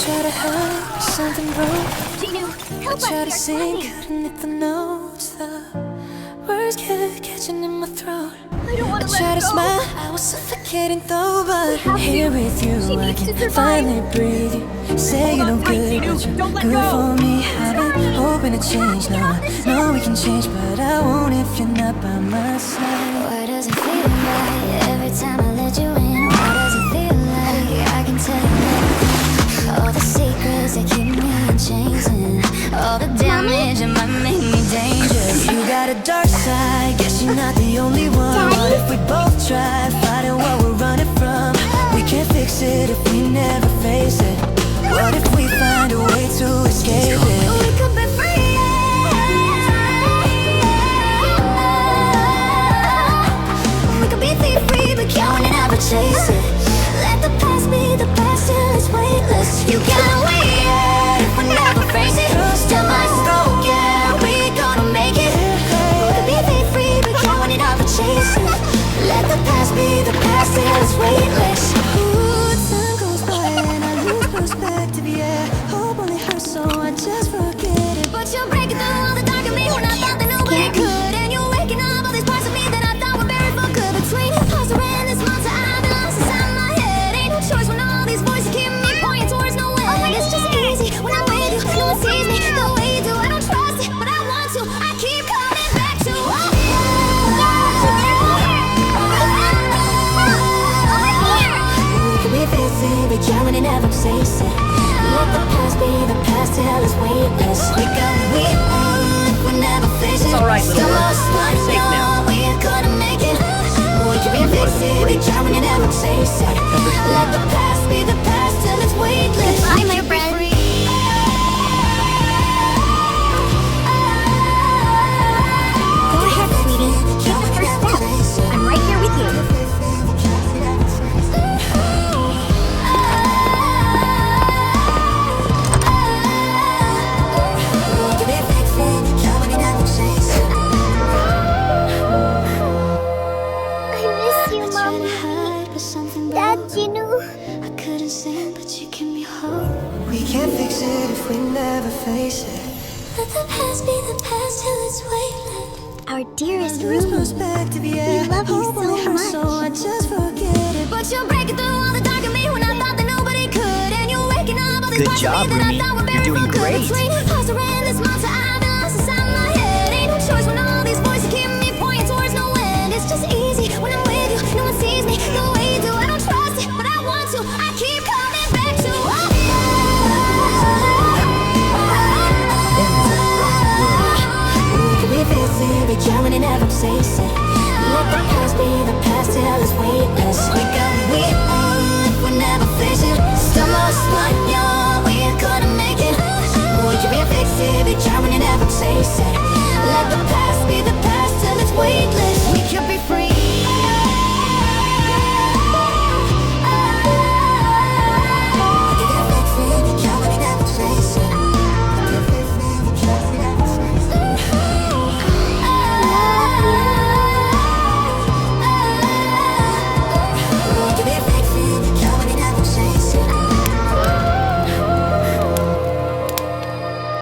try to hide something broke. I try to sing, couldn't hit the notes. The words kept catching in my throat. I try to smile, I was suffocating though. But here with you, I can finally breathe. You say you're no good, but you're good for me. I've been hoping to change now. I know we can change, but I won't if you're not by my side. Why does it feel right every time I let you in? Why does it feel like I can tell you everything? All the secrets that keep me in chains, and all the damage that might make me dangerous. You got a dark side, guess you're not the only one. What if we both try fighting what we're running from? We can't fix it if we never face it. What if we find a way to escape it? We could be free. We could be free, but can't never chase it. Let the past be the past till it's weightless. You gotta wait, yeah, if we never face it. Still my stroke, yeah, we gonna make it. We could be free, but can't never chase it. Let the past be the past till it's weightless. Ooh, time goes by and I lose perspective, yeah. Hope only hurts, so I just forget it. But you're breaking through all the dark in me when I thought that nobody could. And you're waking up all these parts of me that I thought were buried for good. Between imposter and this monster I've been lost inside my head. Ain't no choice when all these voices keep me pointing towards no end. It's just easy when I'm with you, no one sees me the way you do. I don't trust it, but I want to. I keep coming back to We can be busy, but counting and never chase it. let the past be the past till it's weightless. We gotta be on, we never face it. It's all right, little Still girl. lost, but Safe now. we're gonna make it. We can be busy, but counting and never chase it. Let the past be the past till it's weightless. Goodbye, my friend. Go ahead, sweetie. Take the first step. I'm right here with you. I couldn't sing, but you give me hope. We can't fix it if we never face it. Let the past be the past till it's weightless. Our dearest Lose Ruby, perspective, yeah. we love you Hope only so hurts, so I much. just forget it. But you're breaking through all the dark in me when I thought that nobody could. And you're waking up all these Good parts job, of me that I Ruby. thought were You're buried doing for good. great. Between imposter and this monster I've been lost inside my head. Ain't no choice when all these voices keep me pointing towards no end. It's just easy when I'm with you, no one sees me the way you do. I don't trust it, but I want to. I keep coming back to We can be busy, but counting and never chase it. let the past be the past till it's weightless. We gotta be on, we never face it. Still lost, but we're gonna make it. We can be fixed, but counting and never chase it. Let the past be the past till it's weightless. We can be free.